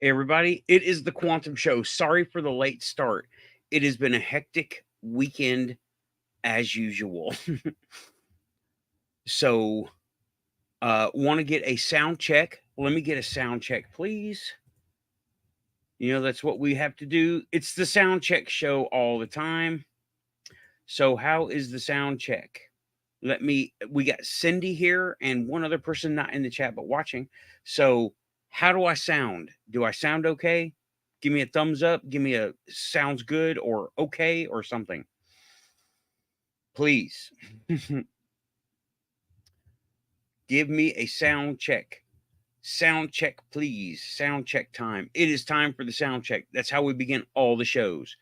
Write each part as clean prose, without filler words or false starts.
Hey, everybody, it is the Quantum Show. Sorry for the late start. It has been a hectic weekend as usual. So, want to get a sound check? Let me get a sound check, please. That's what we have to do. It's the sound check show all the time. So, how is the sound check? We got Cindy here and one other person not in the chat but watching. So, how do I sound? Do I sound okay? Give me a thumbs up, give me a sounds good or okay or something. Please. Give me a sound check. Sound check, please. Sound check time. It is time for the sound check. That's how we begin all the shows.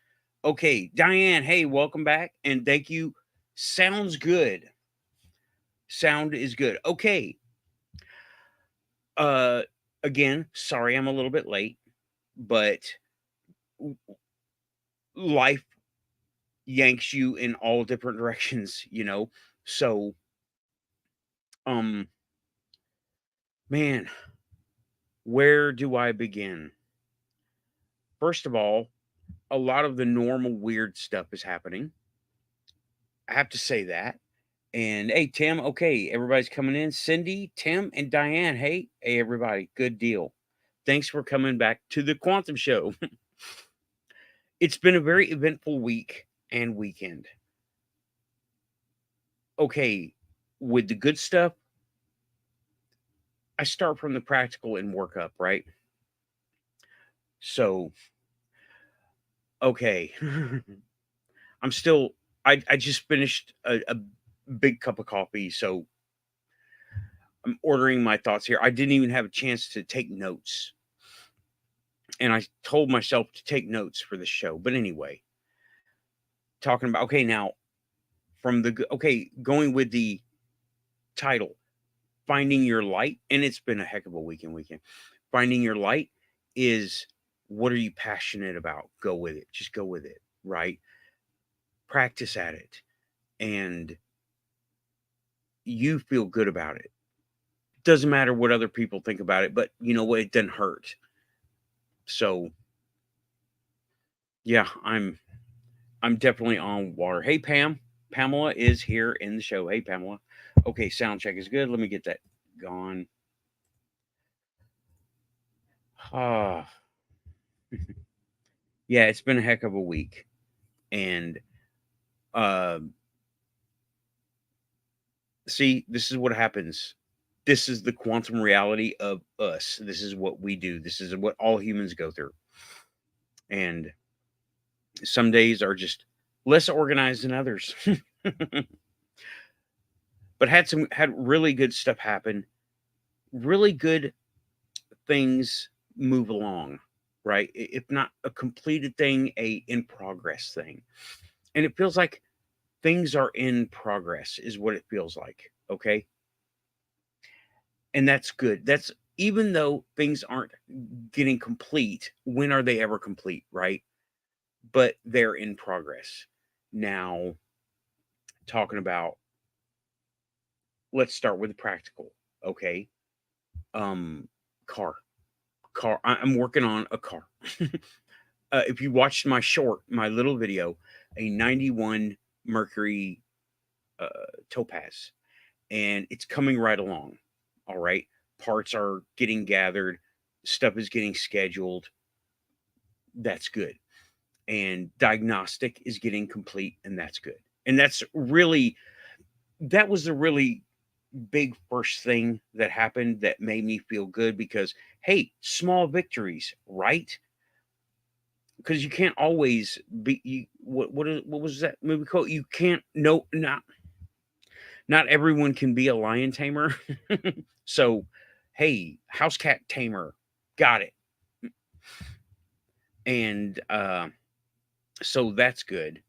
Okay, Diane, hey, welcome back and thank you. Sounds good. Sound is good. Okay. Uh Again, sorry I'm a little bit late, but life yanks you in all different directions. So, um man, where do I begin? First of all, a lot of the normal weird stuff is happening. I have to say that. And hey, Tim, okay, everybody's coming in. Cindy, Tim, and Diane. Hey, everybody, good deal. Thanks for coming back to the Quantum Show. It's been a very eventful week and weekend. Okay, with the good stuff, I start from the practical and work up, right? So, okay. I'm still I just finished a big cup of coffee, so I'm ordering my thoughts here. I didn't even have a chance to take notes. And I told myself to take notes for the show. But anyway, talking about okay, now going with the title, Finding Your Light, and it's been a heck of a weekend. Finding your light is, what are you passionate about? Go with it. Just go with it, right? Practice at it. And you feel good about it. Doesn't matter what other people think about it, but you know what? It doesn't hurt. So yeah, I'm definitely on water. Hey Pam. Pamela is here in the show. Hey Pamela. Okay, sound check is good. Let me get that gone. Ah, yeah, it's been a heck of a week. And uh see, this is what happens. This is the quantum reality of us. This is what we do. This is what all humans go through. And some days are just less organized than others. But had really good stuff happen. Really good things move along, right? If not a completed thing, a in progress thing. And it feels like things are in progress is what it feels like, okay? And that's good. That's even though things aren't getting complete, when are they ever complete, right? But they're in progress. Now, talking about, let's start with the practical, okay? Um car. I'm working on a car. If you watched my little video, a 91 Mercury uh, Topaz, and it's coming right along. All right. Parts are getting gathered, stuff is getting scheduled. That's good. And diagnostic is getting complete, and that's good. And that was the really big first thing that happened that made me feel good because, hey, small victories, right? Because you can't always be what was that movie called? You can't no not everyone can be a lion tamer. So, hey, house cat tamer, got it. And so that's good.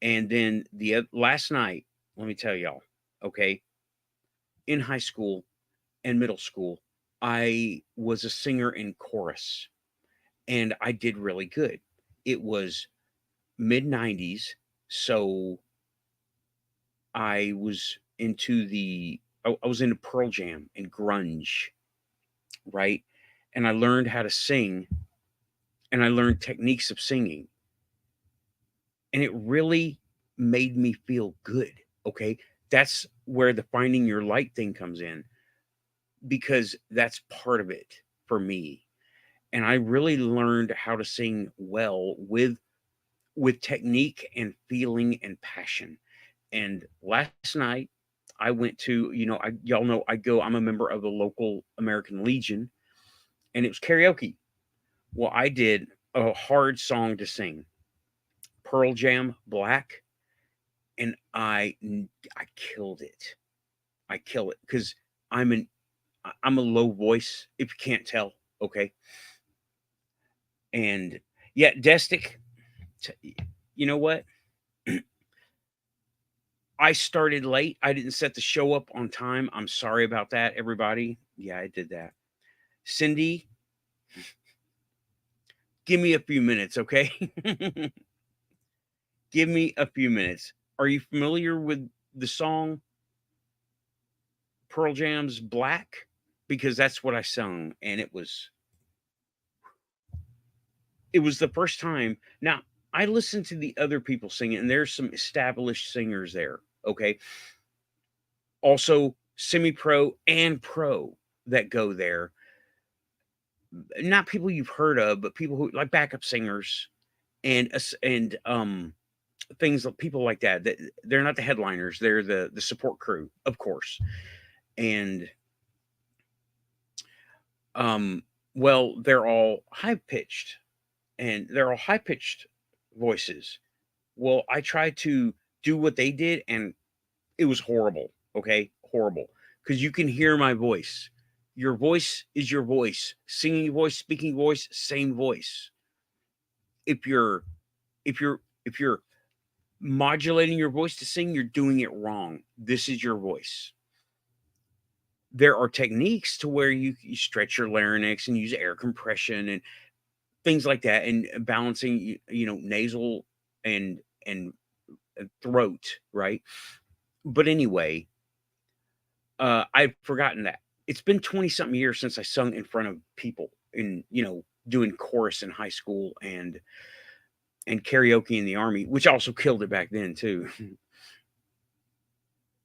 And then last night, let me tell y'all, okay, in high school and middle school, I was a singer in chorus and I did really good. It was mid 90s, so I was into Pearl Jam and grunge, right? and I learned how to sing, and I learned techniques of singing, and it really made me feel good. Okay, that's where the finding your light thing comes in, because that's part of it for me. And I really learned how to sing well with technique and feeling and passion. And last night I went to, y'all know I'm a member of the local American Legion, and it was karaoke. Well, I did a hard song to sing, Pearl Jam Black, and I killed it. I kill it because I'm an I'm a low voice, if you can't tell, okay? And yeah, Destic, you know what? I started late. I didn't set the show up on time. I'm sorry about that, everybody. Yeah, I did that. Cindy, give me a few minutes, okay? Give me a few minutes. Are you familiar with the song Pearl Jam's Black? Because that's what I sung, and it was the first time. Now, I listened to the other people sing it, and there's some established singers there, okay? Also, semi-pro and pro that go there. Not people you've heard of, but people who like backup singers and things like people like that. That they're not the headliners; they're the support crew, of course. And um, well, they're all high pitched, and they're all high pitched voices. Well, I tried to do what they did, and it was horrible. Okay, horrible, because you can hear my voice. Your voice is your voice. Singing voice, speaking voice, same voice. If you're if you're modulating your voice to sing, you're doing it wrong. This is your voice. There are techniques to where you stretch your larynx and use air compression and things like that, and balancing, nasal and and throat, right? But anyway, I've forgotten that. It's been 20 something years since I sung in front of people in, doing chorus in high school and karaoke in the army, which also killed it back then too.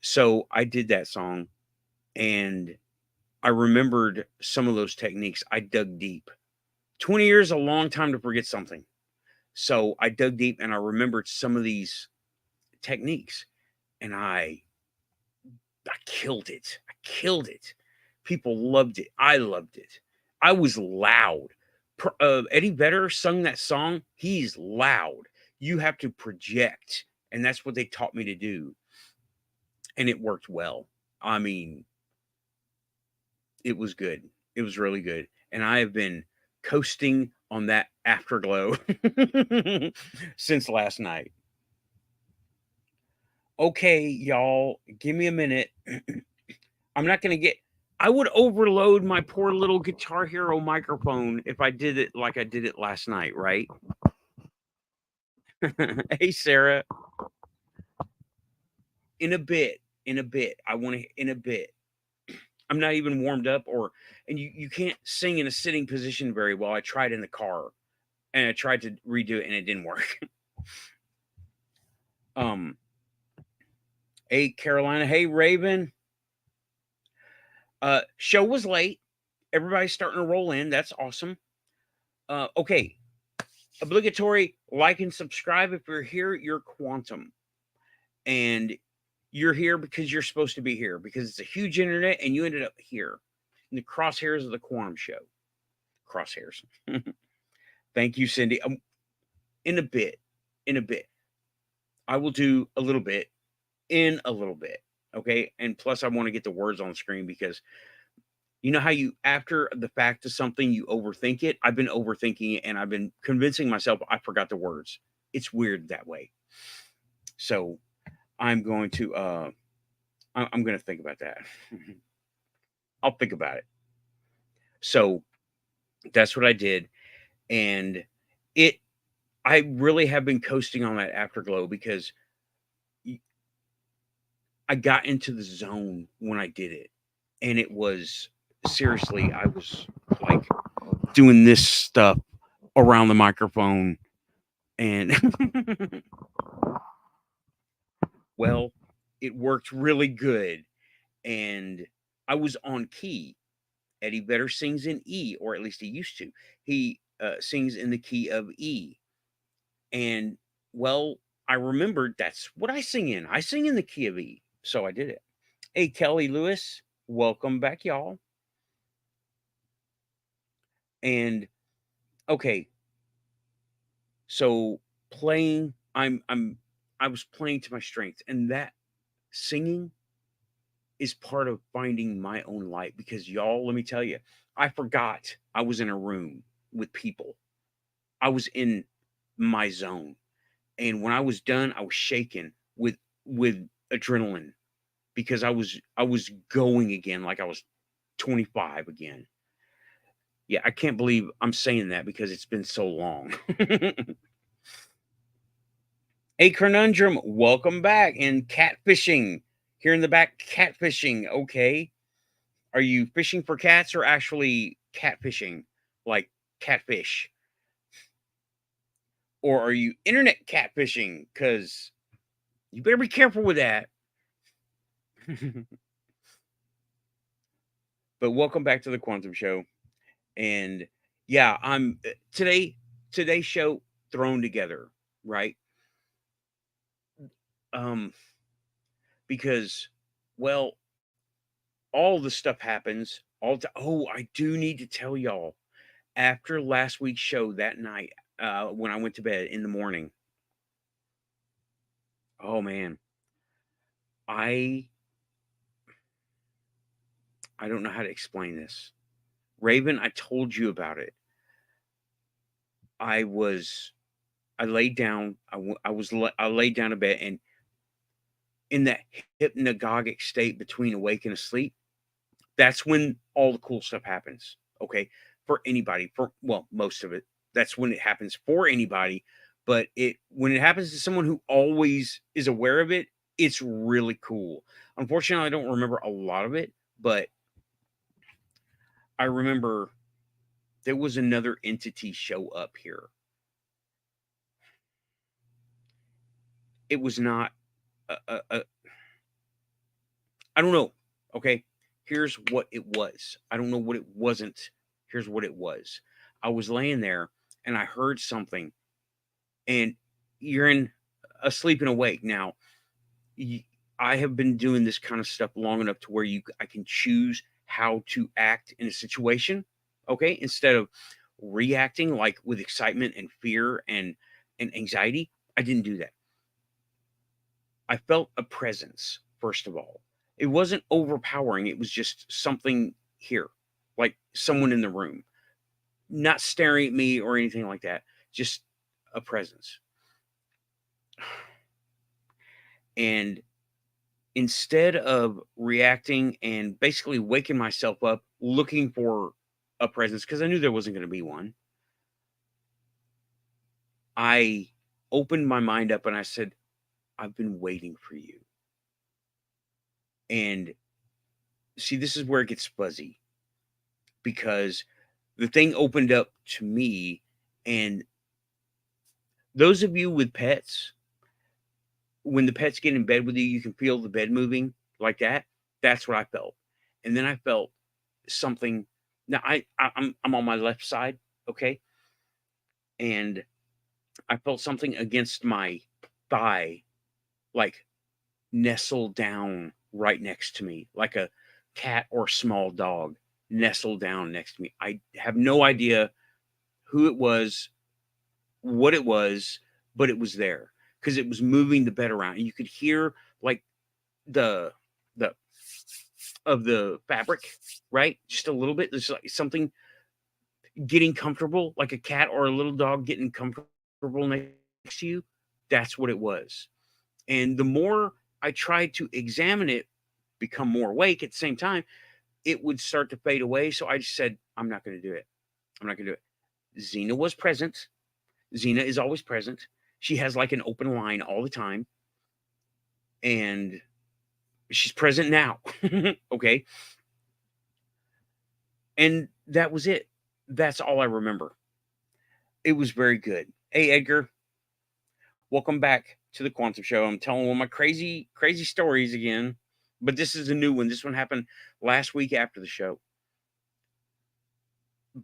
So I did that song, and I remembered some of those techniques. I dug deep. 20 years is a long time to forget something. So I dug deep and I remembered some of these techniques, and I killed it. I killed it. People loved it. I loved it. I was loud. Eddie Vedder sung that song. He's loud. You have to project, and that's what they taught me to do, and it worked well. I mean, it was good. It was really good, and I have been coasting on that afterglow since last night. Okay, y'all, give me a minute. I'm not gonna get. I would overload my poor little Guitar Hero microphone if I did it like I did it last night, right? Hey, Sarah. In a bit, in a bit. I want to in a bit. I'm not even warmed up, and you can't sing in a sitting position very well. I tried in the car, and I tried to redo it, and it didn't work. um. Hey, Carolina. Hey, Raven. Show was late. Everybody's starting to roll in. That's awesome. Okay. Obligatory like and subscribe. If you're here, you're quantum. And you're here because you're supposed to be here, because it's a huge internet and you ended up here in the crosshairs of the quantum show. Crosshairs. Thank you, Cindy. In a bit, I will do a little bit in a little bit. Okay. And plus, I want to get the words on the screen, because you know how you, after the fact of something, you overthink it? I've been overthinking it, and I've been convincing myself I forgot the words. It's weird that way. So I'm going to I'm going to think about that. I'll think about it. So that's what I did, and it I really have been coasting on that afterglow, because I got into the zone when I did it, and it was seriously, I was like doing this stuff around the microphone. And well, it worked really good. And I was on key. Eddie Vedder sings in E, or at least he used to. He sings in the key of E. And well, I remembered that's what I sing in. I sing in the key of E. So I did it. Hey, Kelly Lewis, welcome back, y'all. And okay, so playing, I was playing to my strength, and that singing is part of finding my own light because y'all, let me tell you, I forgot I was in a room with people. I was in my zone. And when I was done, I was shaking with adrenaline because I was going again like I was 25 again. Yeah, I can't believe I'm saying that because it's been so long. Hey, Conundrum, welcome back. And catfishing here in the back, catfishing. Okay. Are you fishing for cats or actually catfishing like catfish? Or are you internet catfishing? Because you better be careful with that. But welcome back to the Quantum Show. And yeah, I'm today's show thrown together, right? Um, because well, all the stuff happens oh, I do need to tell y'all after last week's show that night, when I went to bed in the morning. Oh man, I I don't know how to explain this. Raven, I told you about it. I was I laid down. I laid down in bed, and in that hypnagogic state between awake and asleep, that's when all the cool stuff happens. Okay, for anybody, for well, most of it. That's when it happens for anybody. But it when it happens to someone who always is aware of it, it's really cool. Unfortunately, I don't remember a lot of it, but I remember there was another entity show up here. It was not a I don't know. Okay. Here's what it was. I don't know what it wasn't. Here's what it was. I was laying there and I heard something, and you're in asleep and awake. Now, I have been doing this kind of stuff long enough to where I can choose how to act in a situation. Okay. Instead of reacting like with excitement and fear and anxiety. I didn't do that. I felt a presence, first of all. It wasn't overpowering, it was just something here, like someone in the room, not staring at me or anything like that, just a presence. And instead of reacting and basically waking myself up looking for a presence, because I knew there wasn't going to be one, I opened my mind up and I said, I've been waiting for you. And see, this is where it gets fuzzy because the thing opened up to me. And those of you with pets, when the pets get in bed with you, you can feel the bed moving like that. That's what I felt. And then I felt something. Now I'm on my left side, okay, and I felt something against my thigh, like nestled down right next to me, like a cat or small dog nestled down next to me. I have no idea who it was, what it was, but it was there because it was moving the bed around. And you could hear like the of the fabric, right? Just a little bit. There's like something getting comfortable, like a cat or a little dog getting comfortable next to you. That's what it was. And the more I tried to examine it, become more awake at the same time, it would start to fade away. So I just said, I'm not going to do it. I'm not going to do it. Xena was present. Xena is always present. She has like an open line all the time. And she's present now. Okay. And that was it. That's all I remember. It was very good. Hey, Edgar, welcome back to the Quantum Show. I'm telling one of my crazy stories again, but this is a new one. This one happened last week after the show.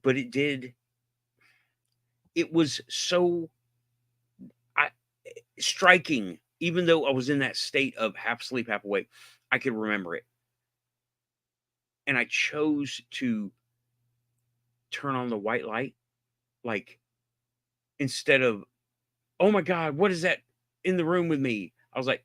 But it was so striking, even though I was in that state of half asleep, half awake, I could remember it. And I chose to turn on the white light, like, instead of, oh my God, what is that in the room with me? I was like,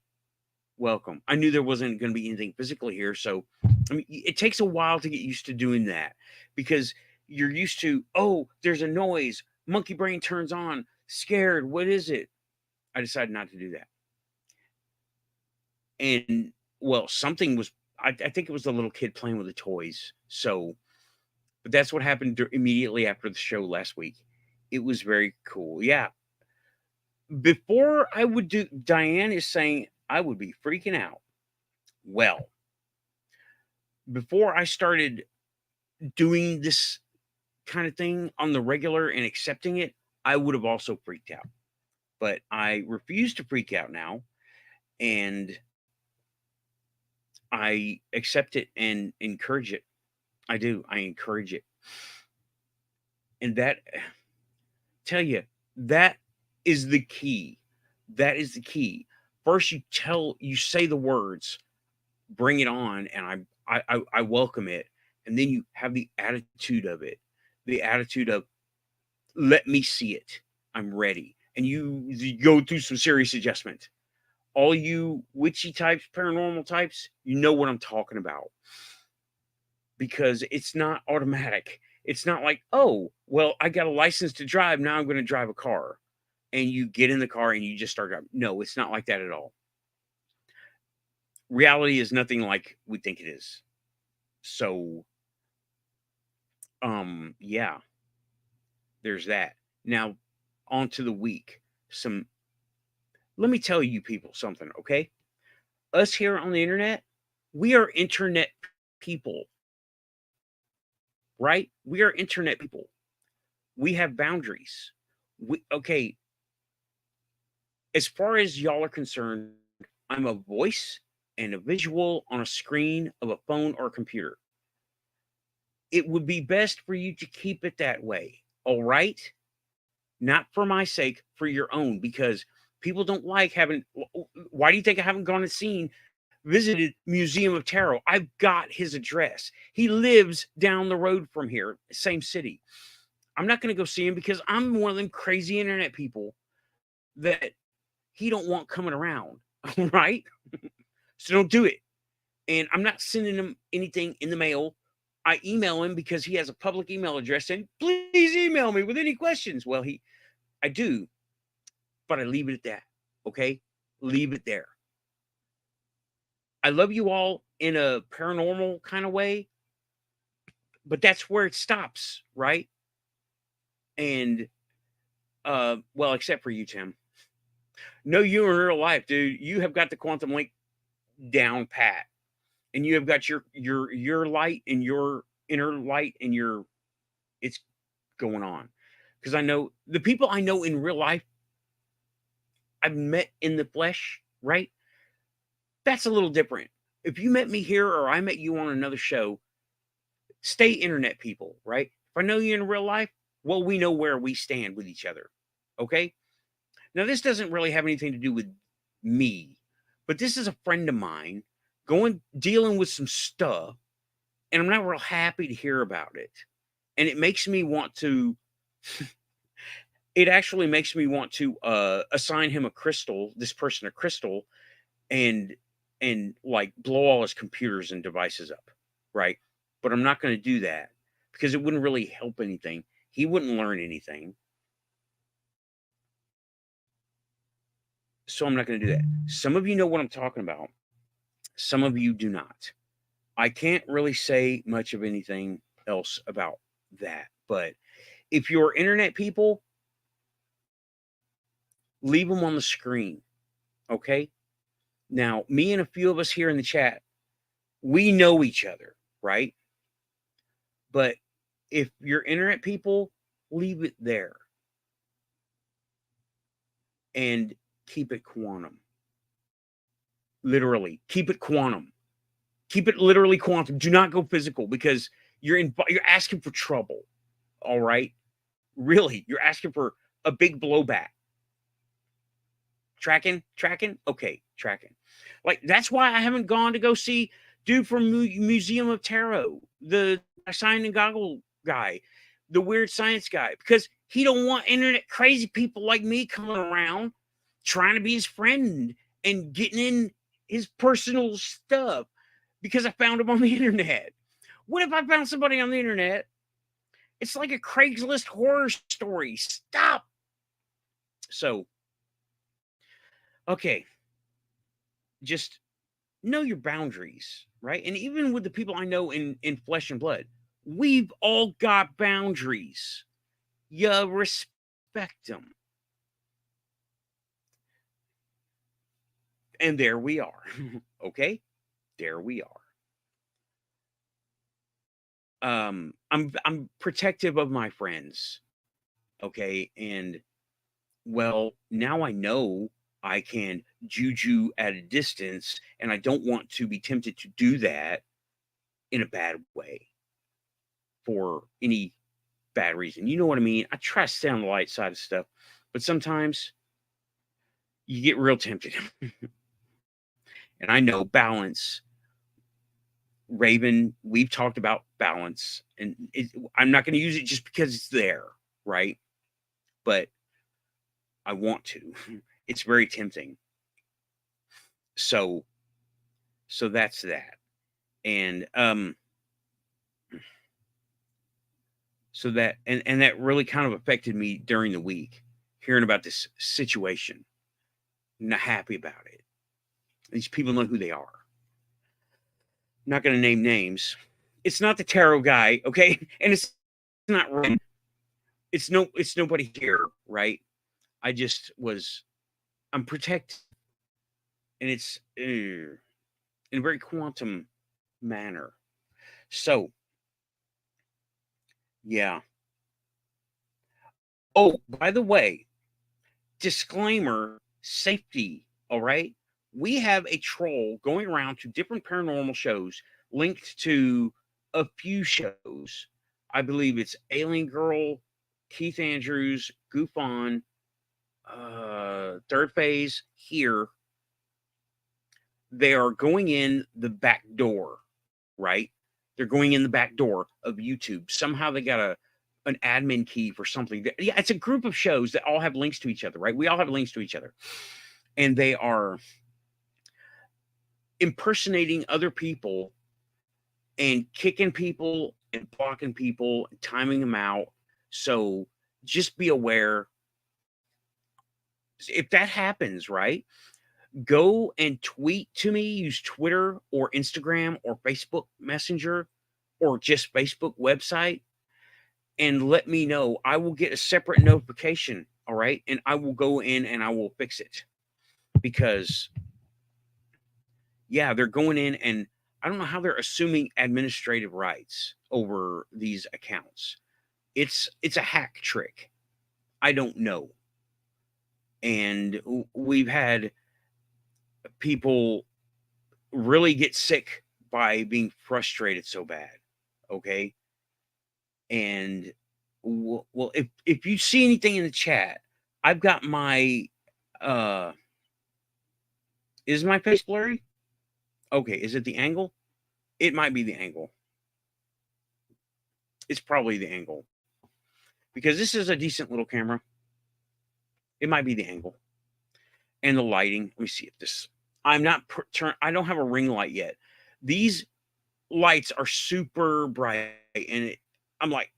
welcome. I knew there wasn't going to be anything physically here. So, I mean, it takes a while to get used to doing that because you're used to, oh, there's a noise. Monkey brain turns on, scared. What is it? I decided not to do that. And, well, something was, I think it was the little kid playing with the toys. So, but that's what happened immediately after the show last week. It was very cool. Yeah. Before I would do, Diane is saying I would be freaking out. Well, before I started doing this kind of thing on the regular and accepting it, I would have also freaked out. But I refuse to freak out now. And I accept it and encourage it. I do. I encourage it. And that, tell you, that is the key. That is the key. First, you say the words, bring it on, and I welcome it. And then you have the attitude of it, the attitude of, let me see it. I'm ready. And you go through some serious adjustment. All you witchy types, paranormal types, you know what I'm talking about. Because it's not automatic. It's not like, oh, well, I got a license to drive. Now I'm going to drive a car. And you get in the car and you just start driving. No, it's not like that at all. Reality is nothing like we think it is. So, yeah, there's that. Now, on to the week. Let me tell you people something, okay? Us here on the internet, we are internet people, right? We are internet people. We have boundaries. Okay, as far as y'all are concerned, I'm a voice and a visual on a screen of a phone or a computer. It would be best for you to keep it that way, all right? Not for my sake, for your own, because people don't like having. Why do you think I haven't gone and visited Museum of Tarot? I've got his address. He lives down the road from here, same city. I'm not going to go see him because I'm one of them crazy internet people that he don't want coming around, right? So don't do it. And I'm not sending him anything in the mail. I email him because he has a public email address saying, please email me with any questions. Well, I do, but I leave it at that. Okay? Leave it there. I love you all in a paranormal kind of way, but that's where it stops, right? And, well, except for you, Tim. No, you in real life, dude. You have got the quantum link down pat. And you have got your light and your inner light and it's going on. Because I know the people I know in real life, I've met in the flesh, right? That's a little different. If you met me here or I met you on another show, stay internet people, right? If I know you in real life, well, we know where we stand with each other. Okay? Now, this doesn't really have anything to do with me, but this is a friend of mine dealing with some stuff, and I'm not real happy to hear about it. And it makes me want to, it actually makes me want to assign him this person a crystal, and like blow all his computers and devices up, right? But I'm not going to do that because it wouldn't really help anything. He wouldn't learn anything. So I'm not going to do that. Some of you know what I'm talking about. Some of you do not. I can't really say much of anything else about that. But if you're internet people, leave them on the screen. Okay? Now, me and a few of us here in the chat, we know each other, right? But if you're internet people, leave it there and keep it quantum. Literally, keep it quantum. Keep it literally quantum. Do not go physical, because you're asking for trouble. All right, really, you're asking for a big blowback. Tracking, okay, tracking. Like, that's why I haven't gone to go see dude from Museum of Tarot, the sign and goggle guy, the weird science guy, because he don't want internet crazy people like me coming around trying to be his friend and getting in his personal stuff because I found him on the internet. What if I found somebody on the internet? It's like a Craigslist horror story. Stop. So, okay, just know your boundaries, right? And even with the people I know in flesh and blood, we've all got boundaries. You respect them. And there we are. Okay? There we are. I'm protective of my friends. Okay? And well, now I know I can juju at a distance, and I don't want to be tempted to do that in a bad way for any bad reason. You know what I mean? I try to stay on the light side of stuff, but sometimes you get real tempted. And I know balance. Raven, we've talked about balance, and I'm not going to use it just because it's there, right? But I want to. It's very tempting. So that's that. And so that and that really kind of affected me during the week, hearing about this situation. Not happy about it. These people know who they are. I'm not going to name names. It's not the tarot guy, okay? And it's not right. It's nobody here, right? I'm protected, and it's in a very quantum manner. So, yeah. Oh, by the way, disclaimer, safety, all right? We have a troll going around to different paranormal shows linked to a few shows. I believe it's Alien Girl, Keith Andrews, GUFON, Third Phase here. They are going in the back door, right? They're going in the back door of YouTube. Somehow they got an admin key for something. Yeah, it's a group of shows that all have links to each other, right? We all have links to each other. And they are impersonating other people and kicking people and blocking people and timing them out. So just be aware. If that happens, right? Go and tweet to me, use Twitter or Instagram or Facebook Messenger or just Facebook website, and let me know. I will get a separate notification, all right? And I will go in and I will fix it. Because, yeah, they're going in, and I don't know how they're assuming administrative rights over these accounts. It's a hack trick. I don't know. And we've had people really get sick by being frustrated so bad. Okay. And well, if you see anything in the chat, I've got my is my face blurry? Okay, is it the angle? It might be the angle. It's probably the angle, because this is a decent little camera. It might be the angle and the lighting. Let me see if this. I'm not I don't have a ring light yet. These lights are super bright, and I'm like,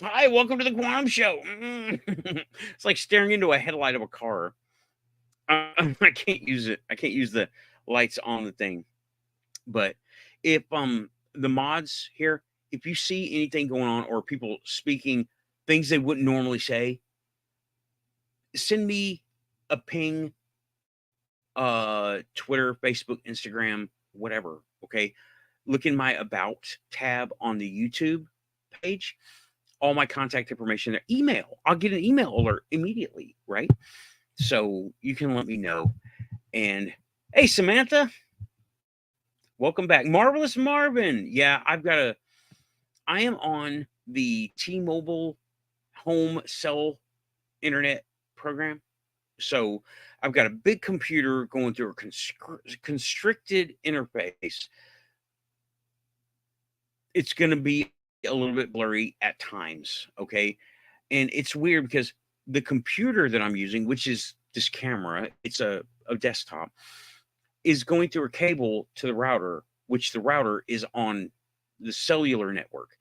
hi, welcome to the Quantum Show. It's like staring into a headlight of a car. I can't use it. I can't use the lights on the thing. But if the mods here, if you see anything going on or people speaking things they wouldn't normally say, send me a ping, Twitter, Facebook, Instagram, whatever. Okay. Look in my about tab on the YouTube page, all my contact information there. Email. I'll get an email alert immediately, right? So you can let me know. And hey, Samantha, welcome back. Marvelous Marvin. Yeah, I am on the T-Mobile home cell internet program. So I've got a big computer going through a constricted interface. It's going to be a little bit blurry at times. Okay. And it's weird because the computer that I'm using, which is this camera, it's a desktop, is going through a cable to the router, which the router is on the cellular network.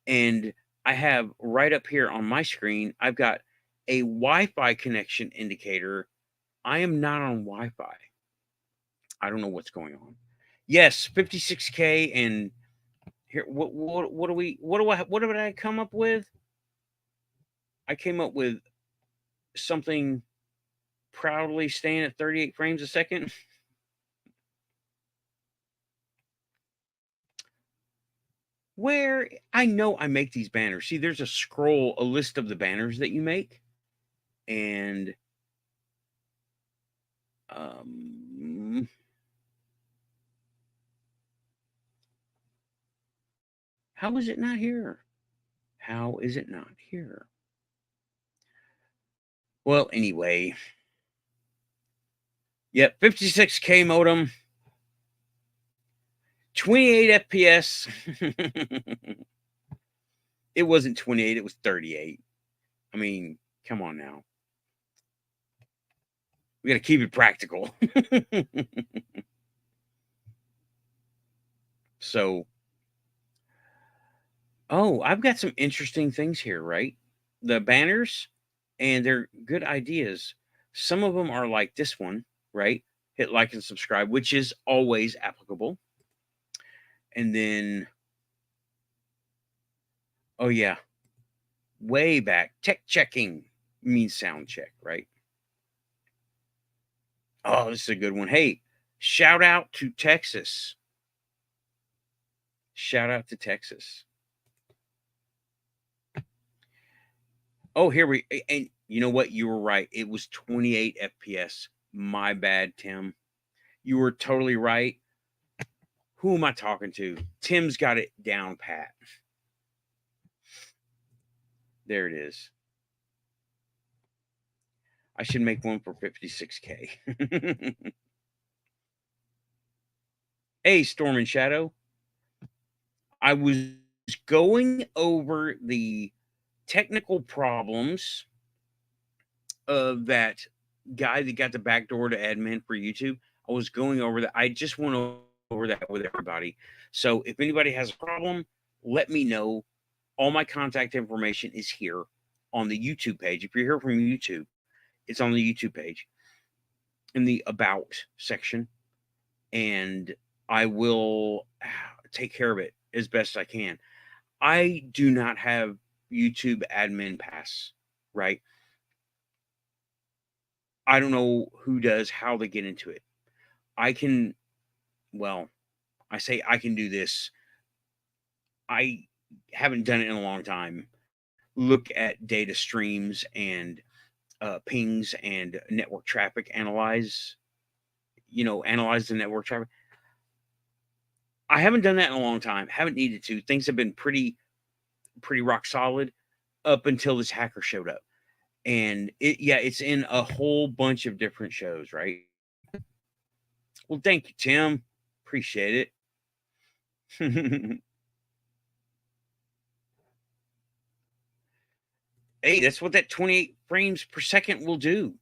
And I have right up here on my screen, I've got a Wi-Fi connection indicator. I am not on Wi-Fi. I don't know what's going on. Yes, 56K. And here, what did I come up with? I came up with something proudly staying at 38 frames a second. Where I know I make these banners. See, there's a list of the banners that you make. And how is it not here? How is it not here? Well, anyway. Yep, 56K modem. 28 FPS. It wasn't 28, it was 38. I mean, come on now. We got to keep it practical. So, oh, I've got some interesting things here, right? The banners, and they're good ideas. Some of them are like this one, right? Hit like and subscribe, which is always applicable. And then, oh yeah, way back, tech checking means sound check, right? Oh, this is a good one. Hey, shout out to Texas. Shout out to Texas. Oh, and you know what? You were right. It was 28 FPS. My bad, Tim. You were totally right. Who am I talking to? Tim's got it down pat. There it is. I should make one for 56K. Hey, Storm and Shadow. I was going over the technical problems of that guy that got the backdoor to admin for YouTube. I was going over that. I just went over that with everybody. So if anybody has a problem, let me know. All my contact information is here on the YouTube page. If you're here from YouTube, it's on the YouTube page in the About section. And I will take care of it as best I can. I do not have YouTube admin pass, right? I don't know who does, how they get into it. I can, well, I say I can do this. I haven't done it in a long time. Look at data streams and pings and network traffic, analyze the network traffic. I haven't done that in a long time. Haven't needed to. Things have been pretty rock solid up until this hacker showed up. And it's in a whole bunch of different shows, right? Well, thank you, Tim. Appreciate it. Hey, that's what that 28 frames per second will do.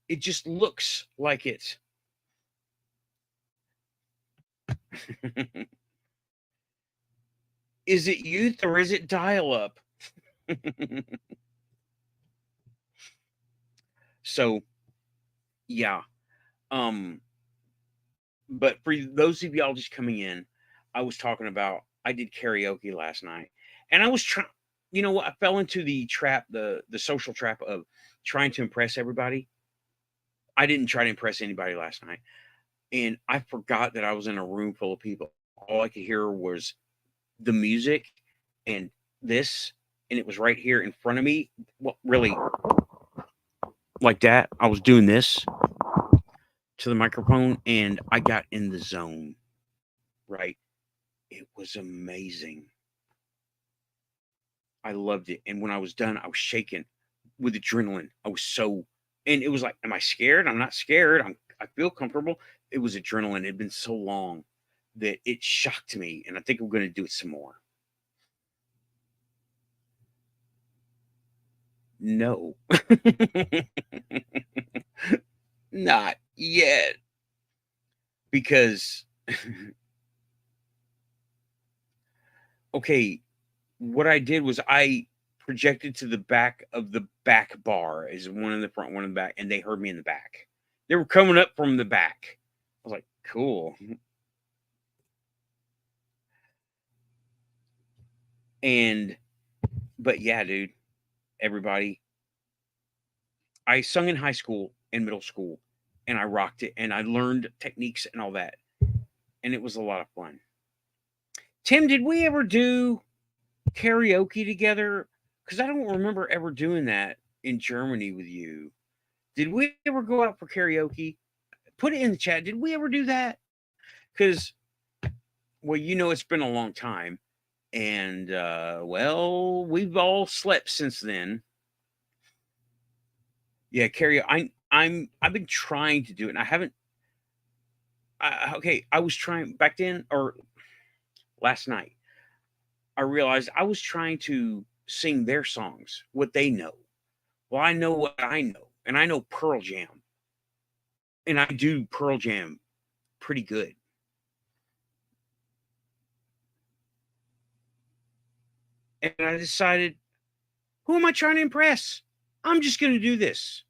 It just looks like it. Is it youth or is it dial up? So, yeah. But for those of y'all just coming in, I was talking about I did karaoke last night, and I was trying. You know what? I fell into the trap, the social trap of trying to impress everybody. I didn't try to impress anybody last night, and I forgot that I was in a room full of people. All I could hear was the music and this and it was right here in front of me. Well, really, like that. I was doing this to the microphone and I got in the zone, right? It was amazing. I loved it. And when I was done, I was shaking with adrenaline. I was so, and it was like, am I scared? I'm not scared. I feel comfortable. It was adrenaline. It had been so long that it shocked me. And I think we're going to do it some more. No, not yet. Because, okay, what I did was I projected to the back of the back bar, is one in the front, one in the back, and they heard me in the back. They were coming up from the back. I was like, cool. And, but yeah, dude, everybody, I sung in high school and middle school and I rocked it and I learned techniques and all that. And it was a lot of fun. Tim, did we ever do karaoke together? Because I don't remember ever doing that in Germany with you. Did we ever go out for karaoke? Put it in the chat. Did we ever do that? Because, well, it's been a long time. And, well, we've all slept since then. Yeah, karaoke. I've been trying to do it, and I haven't. Okay, I was trying back then or last night. I realized I was trying to sing their songs, what they know. Well, I know what I know, and I know Pearl Jam, and I do Pearl Jam pretty good. And I decided, who am I trying to impress? I'm just going to do this,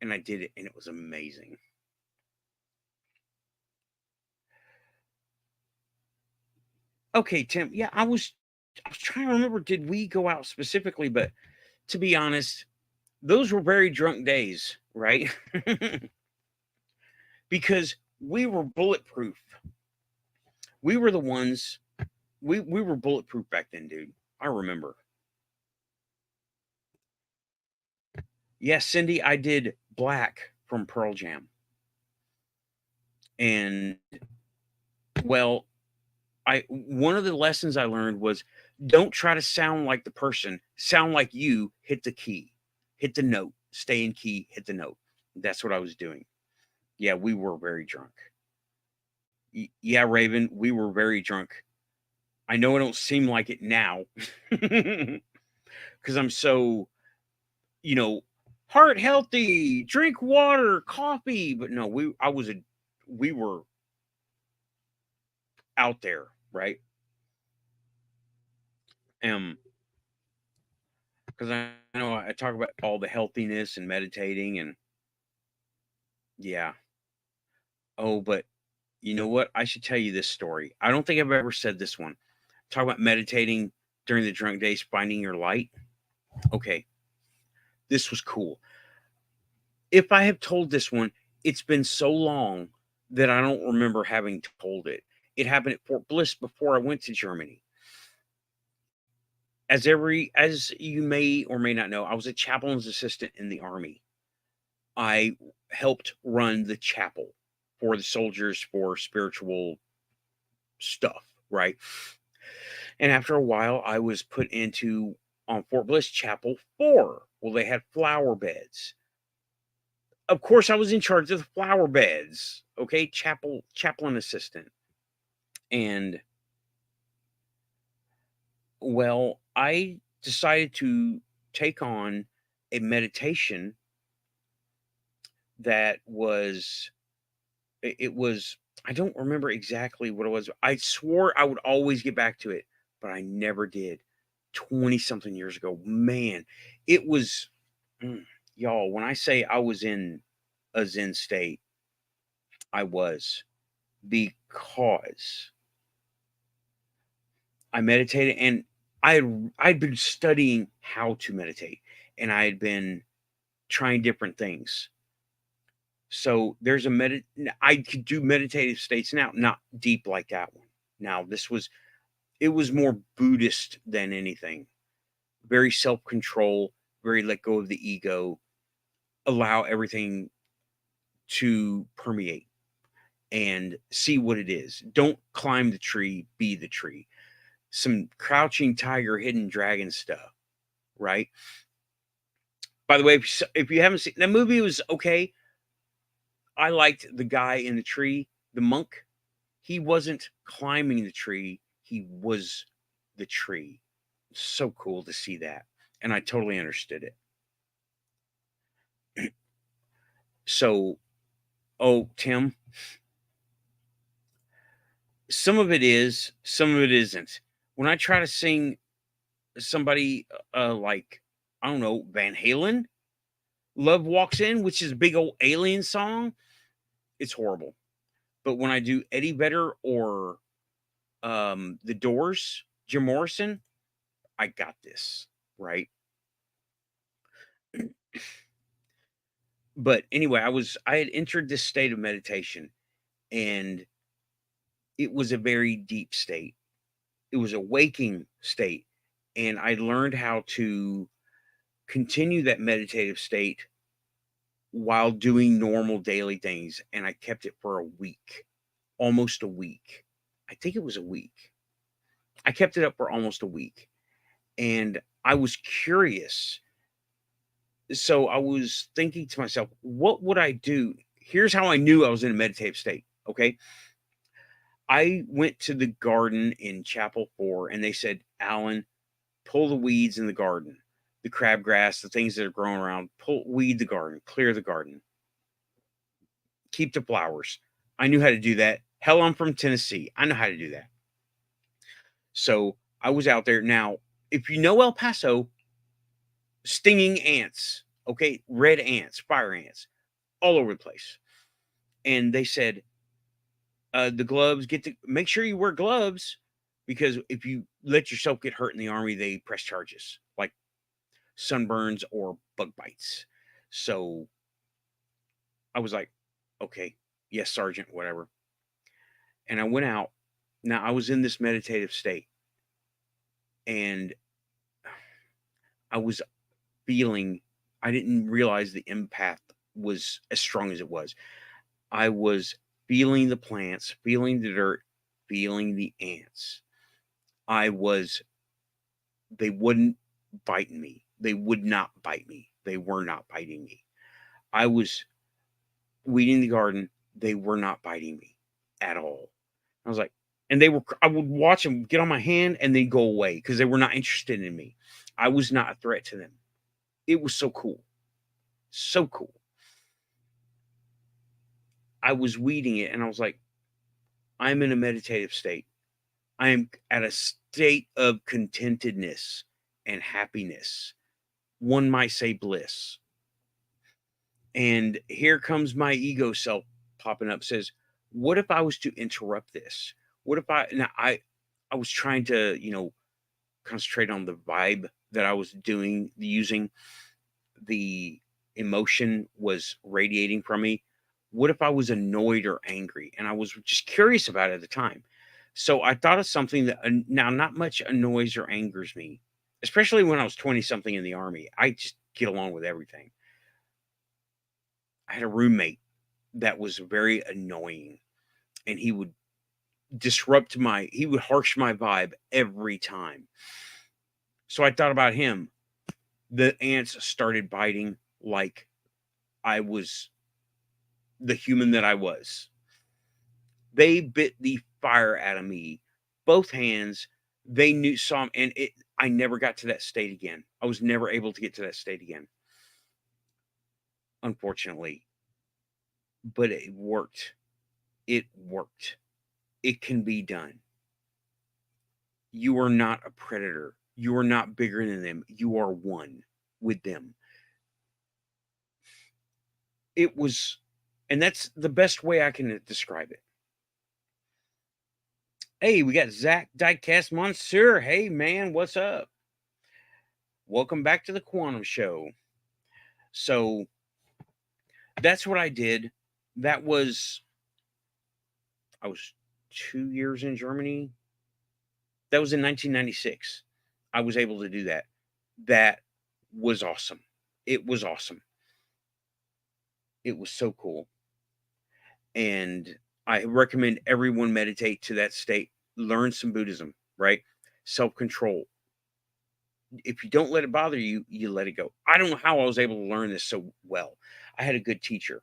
and I did it, and it was amazing. Okay, Tim. Yeah, I was trying to remember. Did we go out specifically? But to be honest, those were very drunk days, right? Because we were bulletproof. We were the ones. We were bulletproof back then, dude. I remember. Yes, Cindy, I did Black from Pearl Jam. And well, I one of the lessons I learned was don't try to sound like the person, sound like you, hit the key, hit the note, stay in key, hit the note. That's what I was doing. Yeah, we were very drunk. Yeah, Raven, we were very drunk. I know I don't seem like it now because I'm so, you know, heart healthy, drink water, coffee. But no, we were out there, right? Because I know I talk about all the healthiness and meditating and yeah. Oh, but you know what? I should tell you this story. I don't think I've ever said this one. Talk about meditating during the drunk days, finding your light. Okay, this was cool. If I have told this one, it's been so long that I don't remember having told it. It happened at Fort Bliss before I went to Germany. As you may or may not know, I was a chaplain's assistant in the army. I helped run the chapel for the soldiers for spiritual stuff, right? And after a while, I was put into on Fort Bliss Chapel 4. Well, they had flower beds. Of course, I was in charge of the flower beds. Okay, chaplain assistant. And well, I decided to take on a meditation that was it was I don't remember exactly what it was. I swore I would always get back to it, but I never did. 20 something years ago. Man, it was y'all, when I say I was in a zen state, I was because I meditated and I'd been studying how to meditate and I had been trying different things. So there's I could do meditative states now, not deep like that one. Now it was more Buddhist than anything. very self-control, very let go of the ego, allow everything to permeate and see what it is. Don't climb the tree, be the tree. Some crouching tiger, hidden dragon stuff, right? By the way, if you haven't seen that movie, it was okay. I liked the guy in the tree, the monk. He wasn't climbing the tree, he was the tree. So cool to see that. And I totally understood it. So, oh, Tim, some of it is, some of it isn't. When I try to sing somebody like, I don't know, Van Halen, Love Walks In, which is a big old alien song, it's horrible. But when I do Eddie Vedder or The Doors, Jim Morrison, I got this, right? But anyway, I had entered this state of meditation, and it was a very deep state. It was a waking state, and I learned how to continue that meditative state while doing normal daily things, and I kept it for a week, almost a week. I think it was a week. I kept it up for almost a week, and I was curious. So I was thinking to myself, what would I do? Here's how I knew I was in a meditative state. Okay. I went to the garden in Chapel 4 and they said, Alan, pull the weeds in the garden, the crabgrass, the things that are growing around, weed the garden, clear the garden, keep the flowers. I knew how to do that. Hell, I'm from Tennessee. I know how to do that. So I was out there. Now, if you know El Paso, stinging ants, okay, red ants, fire ants, all over the place. And they said, the gloves, make sure you wear gloves because if you let yourself get hurt in the army, they press charges like sunburns or bug bites. So I was like, okay, yes, Sergeant, whatever. And I went out. Now I was in this meditative state and I was feeling, I didn't realize the empath was as strong as it was. I was feeling the plants, feeling the dirt, feeling the ants. I was, they wouldn't bite me. They would not bite me. They were not biting me. I was weeding the garden. They were not biting me at all. I was like, and I would watch them get on my hand and they'd go away because they were not interested in me. I was not a threat to them. It was so cool. So cool. I was weeding it and I was like, I'm in a meditative state. I am at a state of contentedness and happiness. One might say bliss. And here comes my ego self popping up, says, what if I was to interrupt this? What if I was trying to, concentrate on the vibe that I was doing, using the emotion was radiating from me. What if I was annoyed or angry? And I was just curious about it at the time. So I thought of something that now not much annoys or angers me, especially when I was 20 something in the army. I just get along with everything. I had a roommate that was very annoying and he would he would harsh my vibe every time. So I thought about him. The ants started biting like I was the human that I was. They bit the fire out of me, both hands. They saw him, and I never got to that state again. I was never able to get to that state again, unfortunately. But it worked. It worked. It can be done. You are not a predator. You are not bigger than them. You are one with them. It was, and that's the best way I can describe it. Hey, we got Zach Diecast Monsieur. Hey, man, what's up? Welcome back to the Quantum Show. So that's what I did. I was 2 years in Germany. That was in 1996. I was able to do that. That was awesome. It was awesome. It was so cool. And I recommend everyone meditate to that state, learn some Buddhism, right? Self-control. If you don't let it bother you, you let it go. I don't know how I was able to learn this so well. I had a good teacher.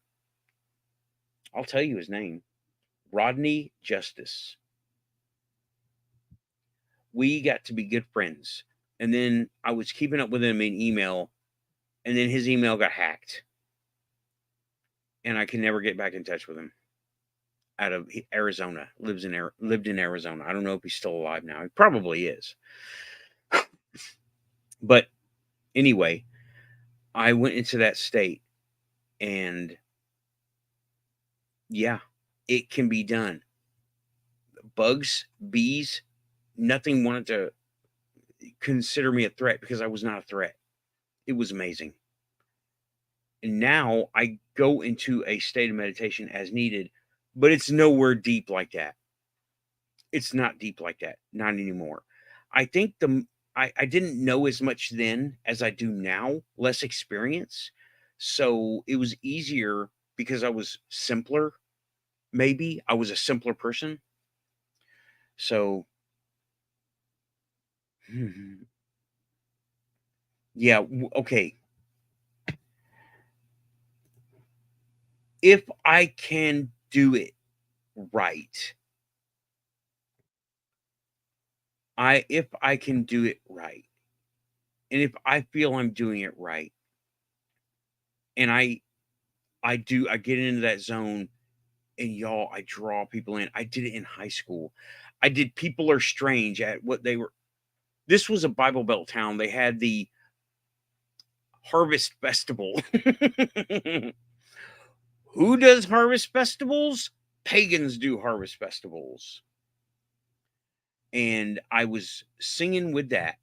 I'll tell you his name. Rodney Justice. We got to be good friends. And then I was keeping up with him in email, and then his email got hacked. And I can never get back in touch with him. Out of Arizona, lived in Arizona. I don't know if he's still alive now. He probably is. But anyway, I went into that state, and yeah, it can be done. Bugs, bees, nothing wanted to consider me a threat because I was not a threat. It was amazing. And now I go into a state of meditation as needed, but it's nowhere deep like that. It's not deep like that, not anymore. I think I didn't know as much then as I do now, less experience. So it was easier because I was simpler. Maybe I was a simpler person. So yeah, okay. If I can do it right, if I can do it right, and if I feel I'm doing it right, and I get into that zone, and y'all, I draw people in. I did it in high school. I did People Are Strange at what they were. This was a Bible Belt town. They had the Harvest Festival. Who does harvest festivals? Pagans do harvest festivals. And I was singing with that.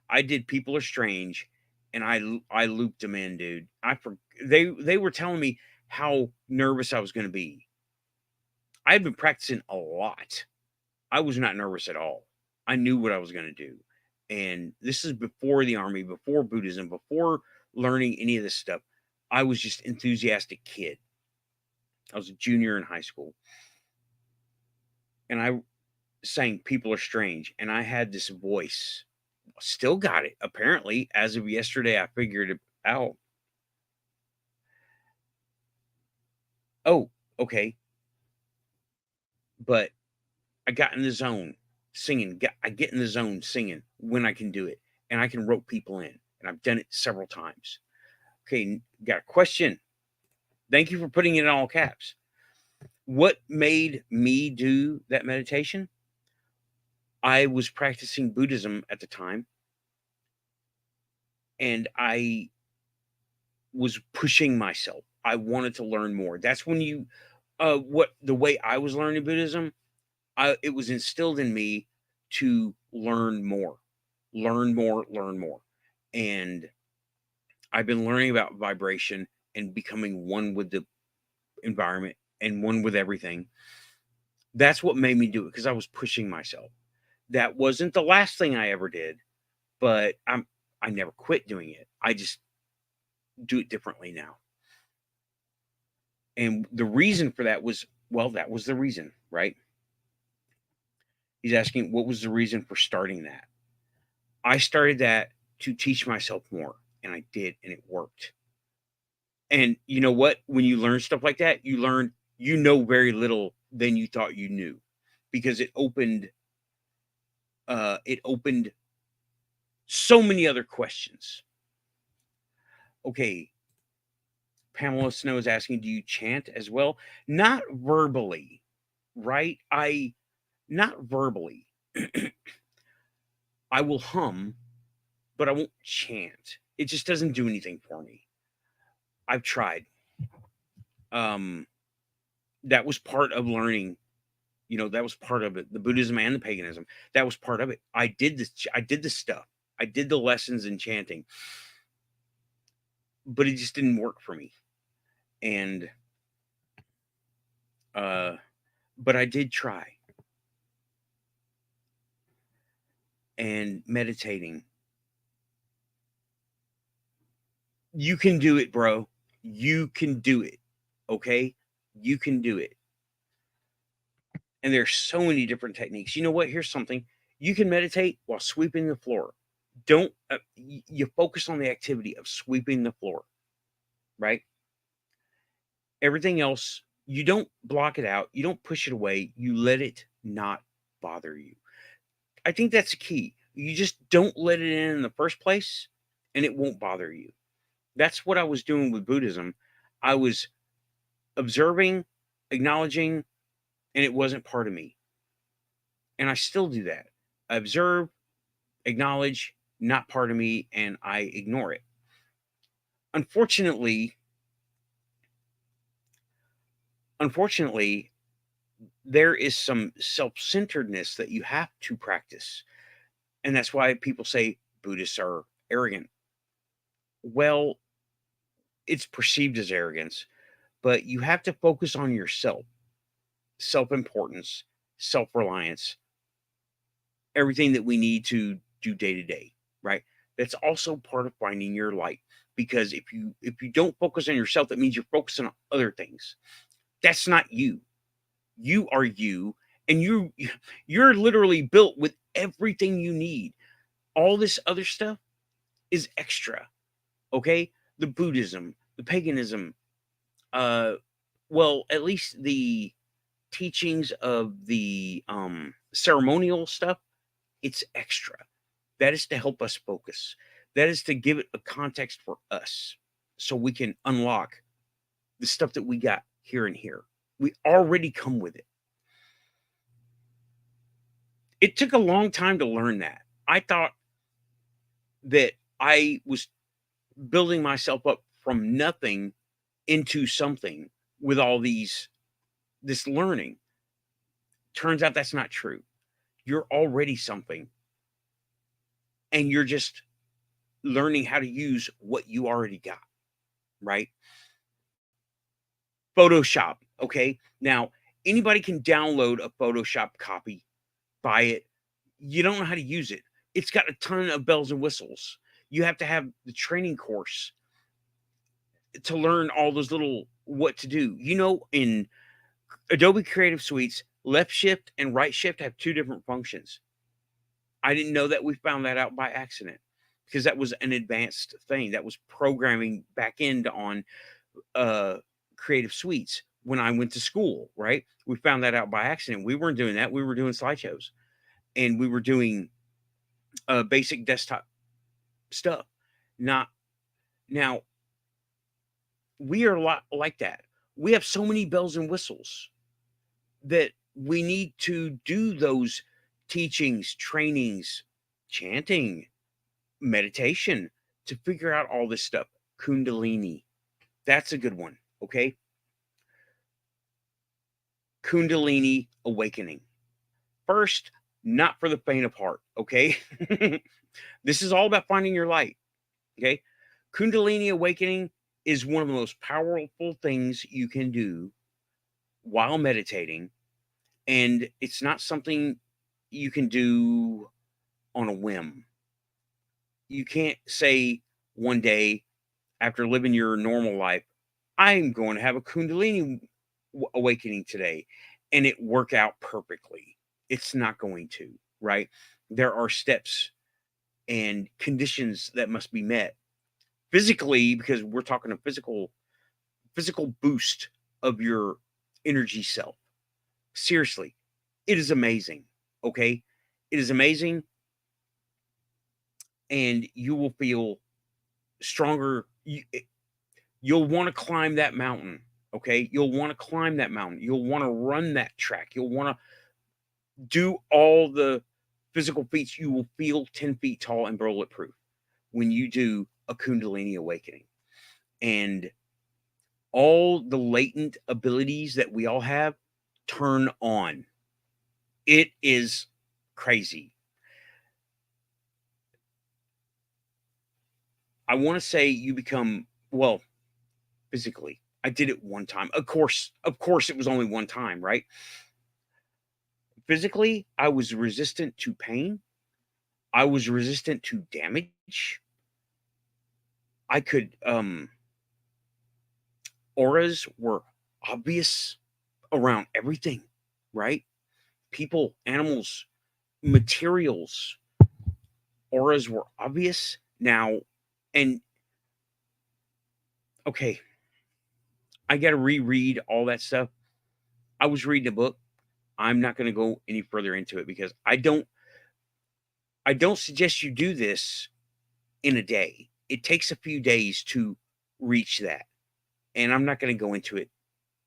I did People Are Strange, and I looped them in, dude. They were telling me how nervous I was going to be. I had been practicing a lot. I was not nervous at all. I knew what I was going to do. And this is before the army, before Buddhism, before learning any of this stuff. I was just enthusiastic kid. I was a junior in high school. And I sang People Are Strange, and I had this voice. Still got it. Apparently, as of yesterday, I figured it out. Oh, okay. But I got in the zone singing. I get in the zone singing when I can do it, and I can rope people in, and I've done it several times. Okay, got a question. Thank you for putting it in all caps. What made me do that meditation? I was practicing Buddhism at the time, and I was pushing myself. I wanted to learn more. That's when what the way I was learning Buddhism, it was instilled in me to learn more, learn more, learn more. And I've been learning about vibration and becoming one with the environment and one with everything. That's what made me do it because I was pushing myself. That wasn't the last thing I ever did, but I never quit doing it. I just do it differently now. And the reason for that was, well, that was the reason, right? He's asking what was the reason for starting that. I started that to teach myself more, and I did, and it worked. And you know what? When you learn stuff like that, you know very little than you thought you knew because it opened so many other questions. Okay, Pamela Snow is asking, do you chant as well? Not verbally, right? I Not verbally. I will hum, but I won't chant. It just doesn't do anything for me. I've tried. Um, that was part of learning. That was part of it. The Buddhism and the paganism. That was part of it. I did this. I did this stuff. I did the lessons in chanting, but it just didn't work for me. And but I did try. And meditating. You can do it, bro. You can do it. Okay? You can do it. And there's so many different techniques. You know what? Here's something. You can meditate while sweeping the floor. Don't you focus on the activity of sweeping the floor, right? Everything else, you don't block it out, you don't push it away, you let it not bother you. I think that's the key. You just don't let it in the first place, and it won't bother you. That's what I was doing with Buddhism. I was observing, acknowledging, and it wasn't part of me. And I still do that. I observe, acknowledge, not part of me, and I ignore it. Unfortunately, unfortunately, there is some self-centeredness that you have to practice. And that's why people say Buddhists are arrogant. Well, it's perceived as arrogance, but you have to focus on yourself, self-importance, self-reliance, everything that we need to do day to day, right? That's also part of finding your light. Because if you don't focus on yourself, that means you're focusing on other things. That's not you. You are you, and you're literally built with everything you need. All this other stuff is extra. Okay? The Buddhism, the paganism, uh well, at least the teachings of the ceremonial stuff, it's extra. That is to help us focus. That is to give it a context for us so we can unlock the stuff that we got here and here. We already come with it. It took a long time to learn that. I thought that I was building myself up from nothing into something with all this learning. Turns out that's not true. You're already something, and you're just learning how to use what you already got, right? Photoshop, okay? Now, anybody can download a Photoshop copy, buy it. You don't know how to use it. It's got a ton of bells and whistles. You have to have the training course to learn all those little what to do. In Adobe Creative Suites, left shift and right shift have two different functions. I didn't know that. We found that out by accident because that was an advanced thing. That was programming back end on uh, Creative Suites when I went to school, right? We found that out by accident. We weren't doing that. We were doing slideshows, and we were doing basic desktop stuff. Not now, we are a lot like that. We have so many bells and whistles that we need to do those teachings, trainings, chanting, meditation to figure out all this stuff. Kundalini. That's a good one. Okay. Kundalini awakening. First, not for the faint of heart. Okay. This is all about finding your light. Okay. Kundalini awakening is one of the most powerful things you can do while meditating. And it's not something you can do on a whim. You can't say one day after living your normal life, I'm going to have a Kundalini awakening today, and it work out perfectly. It's not going to, right? There are steps and conditions that must be met physically, because we're talking a physical boost of your energy self. Seriously, it is amazing. Okay. It is amazing. And you will feel stronger. You'll want to climb that mountain. Okay. You'll want to climb that mountain. You'll want to run that track. You'll want to do all the physical feats. You will feel 10 feet tall and bulletproof when you do a Kundalini awakening. And all the latent abilities that we all have turn on. It is crazy. I want to say you become, well, physically. I did it one time. Of course, it was only one time, right? Physically, I was resistant to pain. I was resistant to damage. I could auras were obvious around everything, right? People, animals, materials, auras were obvious. Now, and okay, I got to reread all that stuff. I was reading a book. I'm not going to go any further into it because I don't suggest you do this in a day. It takes a few days to reach that. And I'm not going to go into it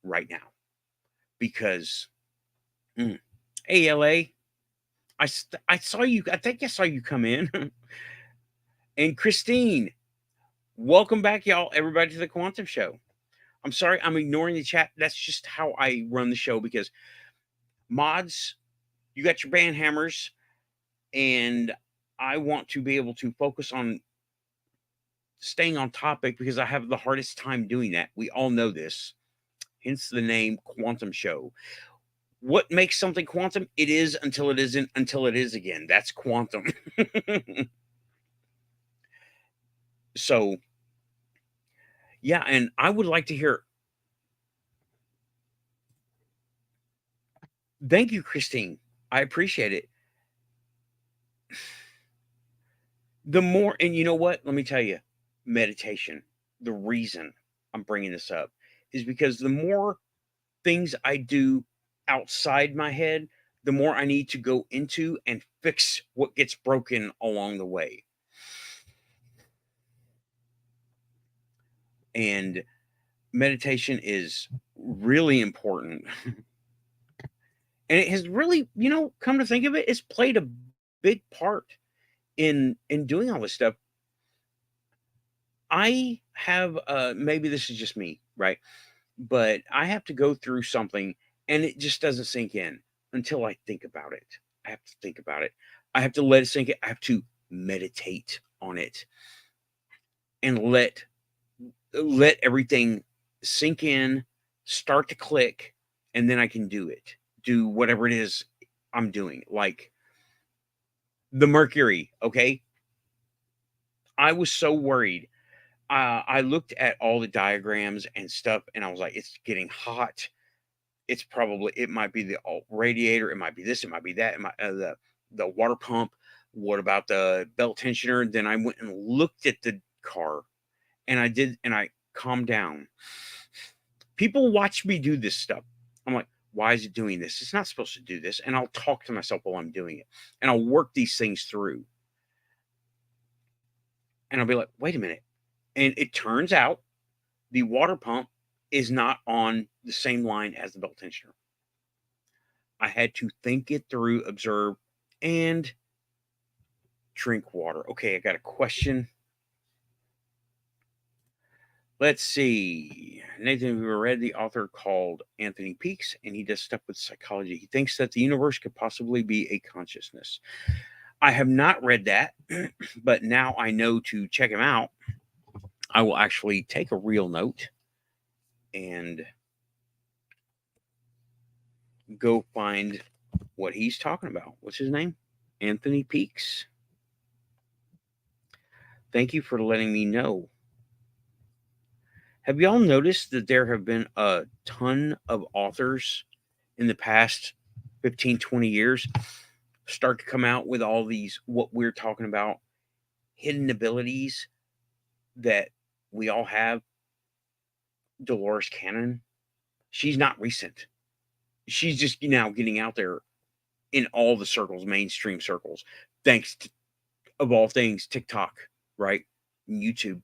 right now because hey LA, I saw you. I think I saw you come in. And Christine, welcome back, y'all. Everybody to the Quantum Show. I'm sorry, I'm ignoring the chat. That's just how I run the show because mods, you got your band hammers, and I want to be able to focus on staying on topic because I have the hardest time doing that. We all know this, hence the name Quantum Show. What makes something quantum? It is until it isn't, until it is again. That's quantum. So, yeah, and I would like to hear. Thank you, Christine. I appreciate it. The more, and you know what? Let me tell you, meditation. The reason I'm bringing this up is because the more things I do outside my head, the more I need to go into and fix what gets broken along the way. And meditation is really important. And it has really, come to think of it, it's played a big part in doing all this stuff. I have maybe this is just me, right? But I have to go through something and it just doesn't sink in until I think about it. I have to think about it. I have to let it sink in. I have to meditate on it and let everything sink in, start to click, and then I can do it. Do whatever it is I'm doing. Like the mercury, okay? I was so worried. I looked at all the diagrams and stuff and I was like, it's getting hot. It might be the radiator, it might be this, it might be that, it might the water pump. What about the belt tensioner? Then I went and looked at the car and I calmed down. People watch me do this stuff. I'm like, why is it doing this? It's not supposed to do this. And I'll talk to myself while I'm doing it. And I'll work these things through. And I'll be like, wait a minute. And it turns out the water pump is not on the same line as the belt tensioner. I had to think it through, observe, and drink water. Okay, I got a question. Let's see. Nathan, we read the author called Anthony Peaks, and he does stuff with psychology. He thinks that the universe could possibly be a consciousness. I have not read that, but now I know to check him out. I will actually take a real note and go find what he's talking about. What's his name? Anthony Peaks. Thank you for letting me know. Have y'all noticed that there have been a ton of authors in the past 15, 20 years start to come out with all these, what we're talking about, hidden abilities that we all have? Dolores Cannon, she's not recent. She's just now getting out there in all the circles, mainstream circles, thanks to, of all things, TikTok, right? YouTube.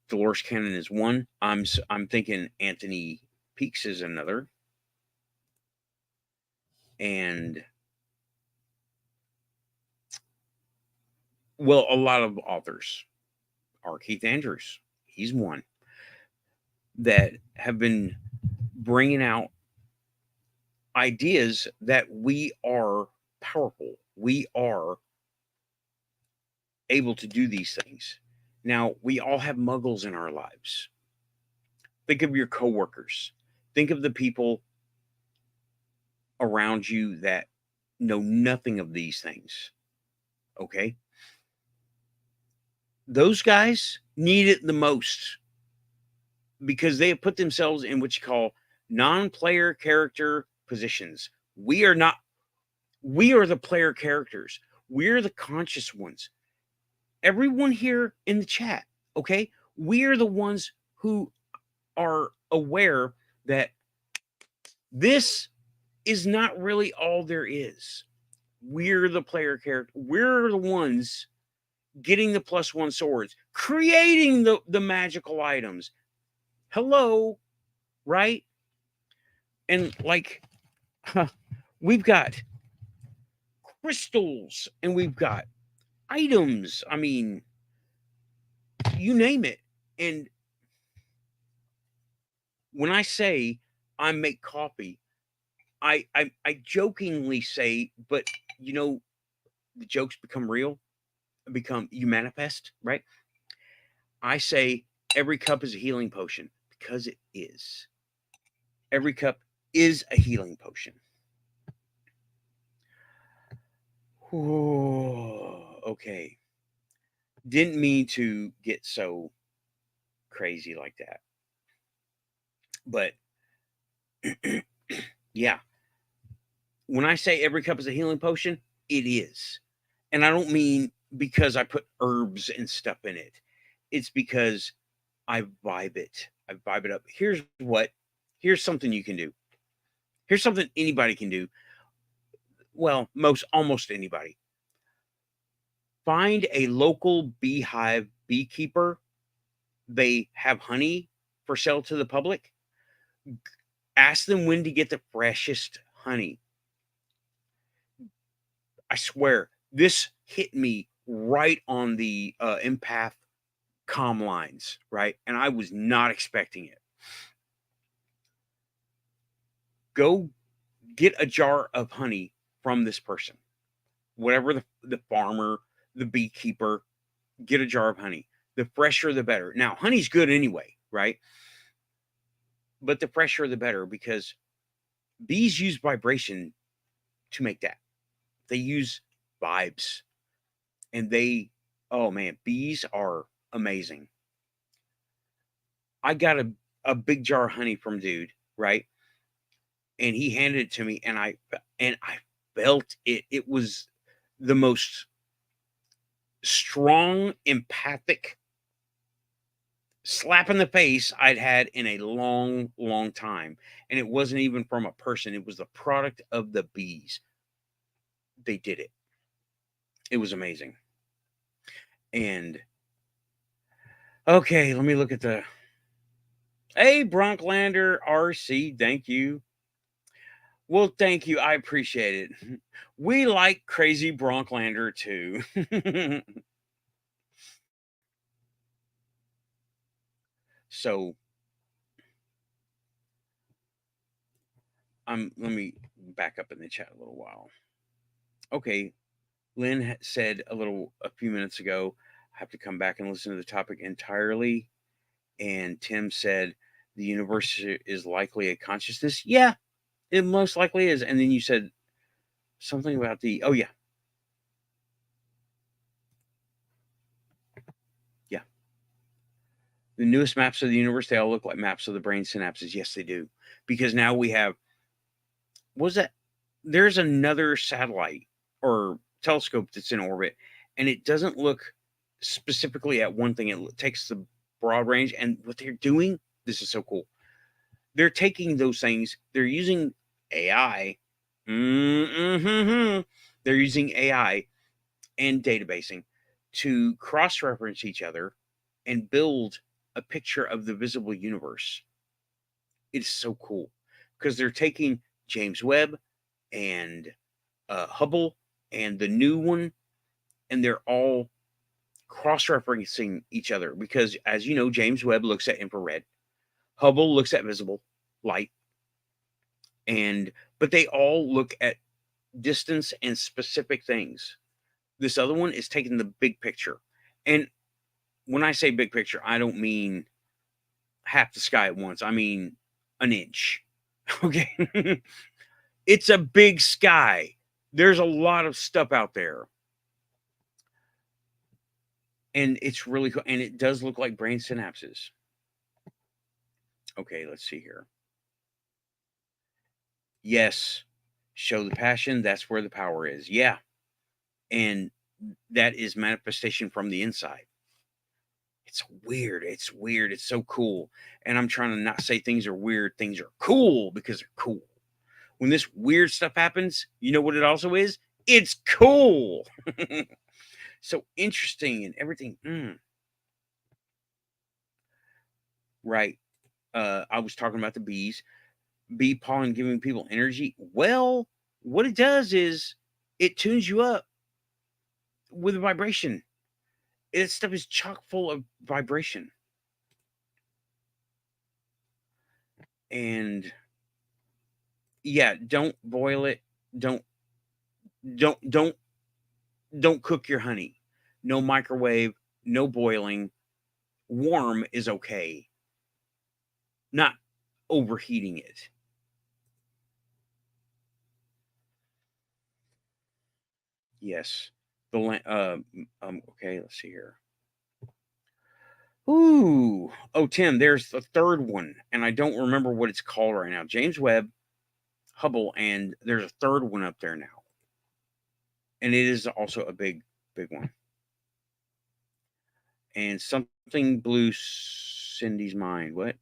Dolores Cannon is one. I'm thinking Anthony Peaks is another. And well, a lot of authors are Keith Andrews. He's one that have been bringing out ideas that we are powerful. We are able to do these things. Now, we all have muggles in our lives. Think of your coworkers. Think of the people around you that know nothing of these things. Okay? Those guys need it the most because they have put themselves in what you call non-player character positions. We are not, we are the player characters. We're the conscious ones. Everyone here in the chat, okay? We are the ones who are aware that this is not really all there is. We're the player character. We're the ones getting the +1 swords, creating the magical items. Hello, right? And like, we've got crystals and we've got items. I mean, you name it. And when I say I make coffee, I jokingly say, but you know, the jokes become real, become you manifest, right? I say every cup is a healing potion because it is. Every cup is a healing potion. Okay. Didn't mean to get so crazy like that. But yeah, when I say every cup is a healing potion, it is. And I don't mean because I put herbs and stuff in it. It's because I vibe it. I vibe it up. Here's something you can do. Here's something anybody can do. Well, almost anybody. Find a local beehive beekeeper. They have honey for sale to the public. Ask them when to get the freshest honey. I swear, this hit me right on the empath comm lines, right? And I was not expecting it. Go get a jar of honey from this person, whatever the farmer, the beekeeper, get a jar of honey. The fresher, the better. Now, honey's good anyway, right? But the fresher, the better, because bees use vibration to make that. They use vibes. And oh man, bees are amazing. I got a big jar of honey from dude, right? And he handed it to me, and I felt it. It was the most strong, empathic slap in the face I'd had in a long, long time. And it wasn't even from a person. It was the product of the bees. They did it. It was amazing. And okay, let me look at the. Hey, Bronklander RC, thank you. Well, thank you. I appreciate it. We like crazy Bronklander too. So let me back up in the chat a little while. Okay. Lynn said a few minutes ago, I have to come back and listen to the topic entirely. And Tim said the universe is likely a consciousness. Yeah, it most likely is. And then you said something about oh yeah. Yeah. The newest maps of the universe, they all look like maps of the brain synapses. Yes, they do. Because now we have, what was that? There's another satellite or telescope that's in orbit, and it doesn't look specifically at one thing. It takes the broad range, and what they're doing, this is so cool. They're taking those things, they're using AI. They're using AI and databasing to cross-reference each other and build a picture of the visible universe. It's so cool because they're taking James Webb and Hubble and the new one, and they're all cross-referencing each other because, as you know, James Webb looks at infrared, Hubble looks at visible light, but they all look at distance and specific things. This other one is taking the big picture. And when I say big picture, I don't mean half the sky at once. I mean an inch. Okay. It's a big sky. There's a lot of stuff out there. And it's really cool, and it does look like brain synapses. Okay, let's see here. Yes, show the passion, that's where the power is. Yeah, and that is manifestation from the inside. It's weird. It's weird. It's so cool. And I'm trying to not say things are weird. Things are cool because they're cool. When this weird stuff happens, you know what it also is? It's cool. So interesting and everything. Right. I was talking about the bees, bee pollen giving people energy. Well, what it does is it tunes you up with a vibration. This stuff is chock full of vibration. And yeah, don't boil it. Don't don't don't don't cook your honey. No microwave, no boiling. Warm is okay. Not overheating it. Yes. Okay, let's see here. Ooh. Oh, Tim, there's the third one, and I don't remember what it's called right now. James Webb, Hubble, and there's a third one up there now. And it is also a big, big one. And something blew Cindy's mind. What?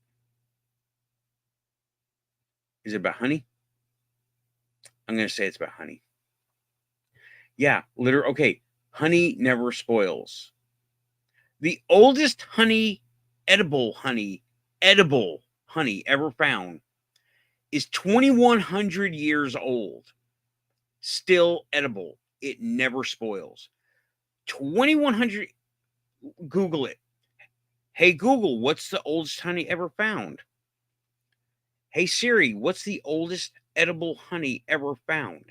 Is it about honey? I'm gonna say it's about honey. Yeah, literally. Okay, honey never spoils. The oldest edible honey ever found is 2,100 years old. Still edible. It never spoils. 2,100. Google it. Hey, Google, what's the oldest honey ever found? Hey, Siri, what's the oldest edible honey ever found?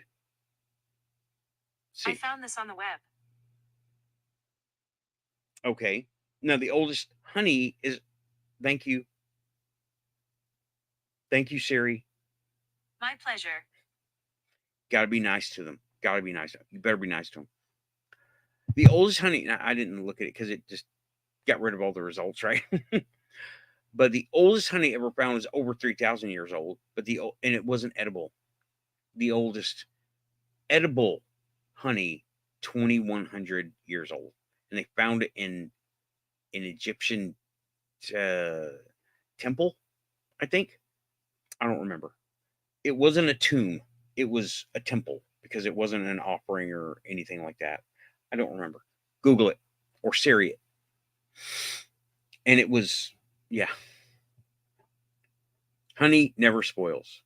I found this on the web. Okay. Now, the oldest honey is, thank you. Thank you, Siri. My pleasure. Got to be nice to them. Got to be nice. You better be nice to them. The oldest honey, now, I didn't look at it because it just got rid of all the results, right? But the oldest honey ever found is over 3,000 years old, and it wasn't edible. The oldest edible honey, 2,100 years old, and they found it in an Egyptian temple, I think. I don't remember. It wasn't a tomb. It was a temple because it wasn't an offering or anything like that. I don't remember. Google it or Siri it. And it was, yeah. Honey never spoils.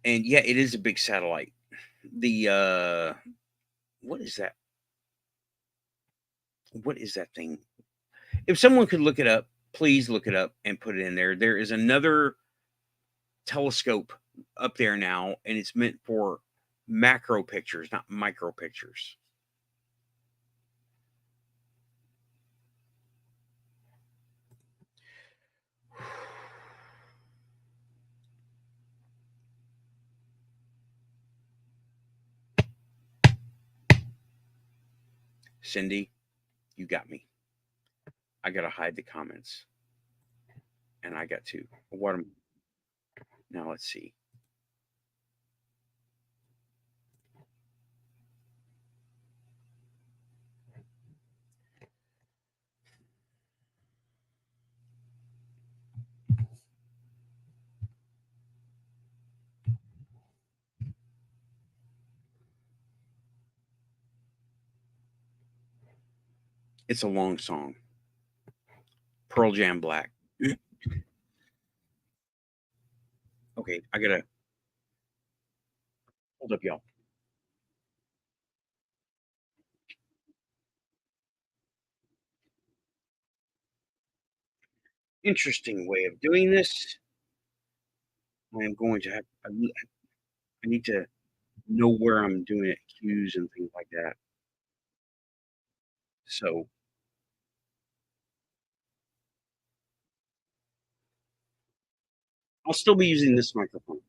And yeah, it is a big satellite. The what is that? What is that thing? If someone could look it up, please look it up and put it in there. There is another telescope up there now, and it's meant for macro pictures, not micro pictures. Cindy, you got me. I gotta hide the comments, and I got to. What am now? Let's see. It's a long song. Pearl Jam Black. Okay, I gotta hold up, y'all. Interesting way of doing this. I am going to have. I need to know where I'm doing it, cues and things like that. So I'll still be using this microphone.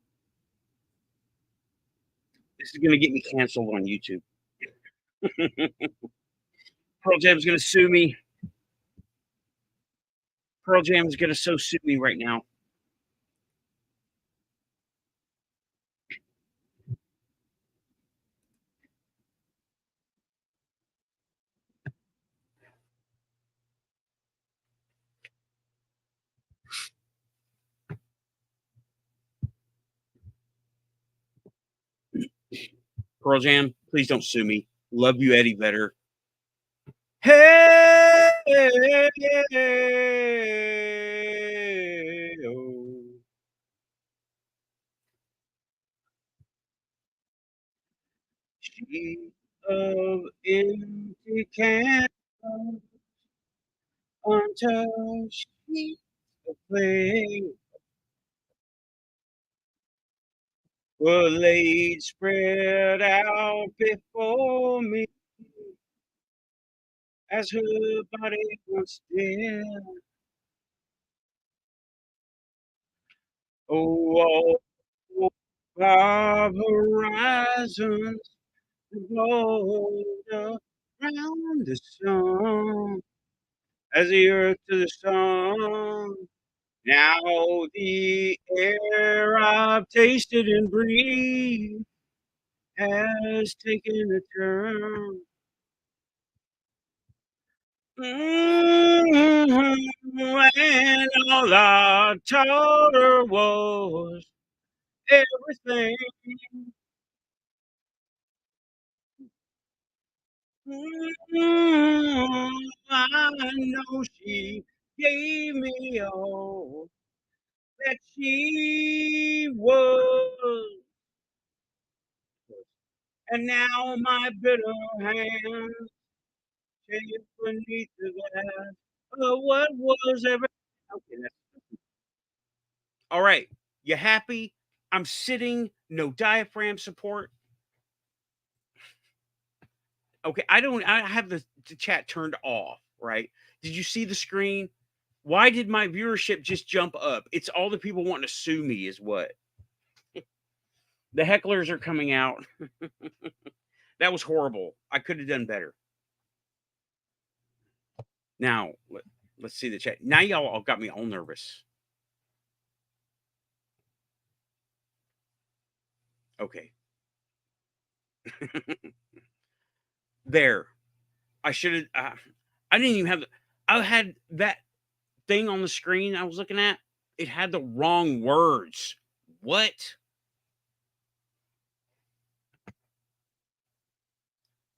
This is going to get me canceled on YouTube. Pearl Jam's going to sue me. Pearl Jam is going to sue me right now. Pearl Jam, please don't sue me. Love you, Eddie Vedder. Hey, oh. She of empty candles until she's a flame were laid spread out before me as her body once did. Oh, all of horizons rolled around the sun as the earth to the sun. Now the air I've tasted and breathed has taken a turn. And all I told her was everything. I know she gave me all that she was. And now my bitter hand shaped beneath the glass of what was ever. Okay, all right. You happy? I'm sitting, no diaphragm support. Okay, I have the chat turned off, right? Did you see the screen? Why did my viewership just jump up? It's all the people wanting to sue me, is what. The hecklers are coming out. That was horrible. I could have done better. Now, let's see the chat. Now y'all all got me all nervous. Okay. There. I should have. I didn't even have. I had that thing on the screen I was looking at. It had the wrong words. What?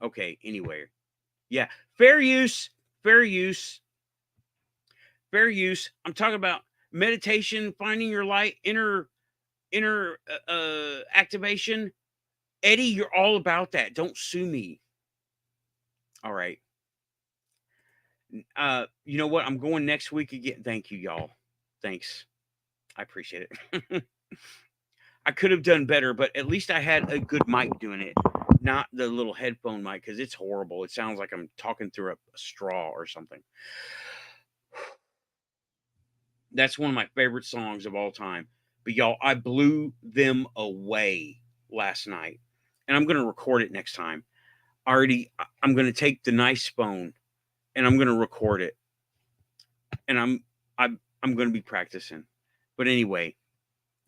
Okay. Anyway, yeah. Fair use. Fair use. Fair use. I'm talking about meditation, finding your light, inner activation. Eddie, you're all about that. Don't sue me. All right. You know what? I'm going next week again. Thank you, y'all. Thanks. I appreciate it. I could have done better, but at least I had a good mic doing it, not the little headphone mic, because it's horrible. It sounds like I'm talking through a straw or something. That's one of my favorite songs of all time. But y'all, I blew them away last night, and I'm going to record it next time. I'm going to take the nice phone, and I'm going to record it, and I'm going to be practicing. But anyway,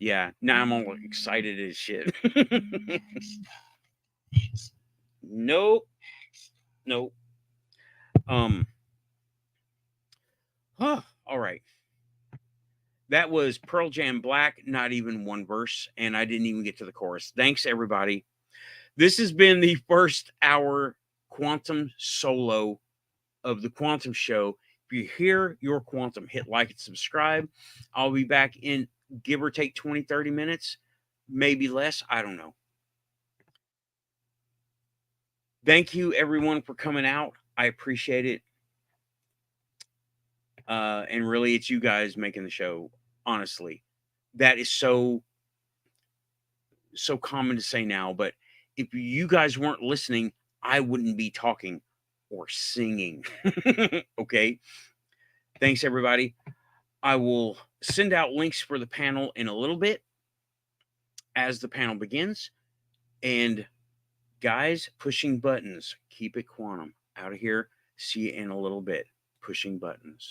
yeah, now I'm all excited as shit. Nope. Nope. All right. That was Pearl Jam Black, not even one verse, and I didn't even get to the chorus. Thanks, everybody. This has been the first hour quantum solo of the Quantum Show. If you hear your quantum, hit like and subscribe. I'll be back in give or take 20, 30 minutes, maybe less. I don't know. Thank you, everyone, for coming out. I appreciate it. And really, it's you guys making the show, honestly. That is so common to say now, but if you guys weren't listening, I wouldn't be talking or singing. Okay? Thanks, everybody. I will send out links for the panel in a little bit as the panel begins. And guys, pushing buttons. Keep it quantum. Out of here. See you in a little bit. Pushing buttons.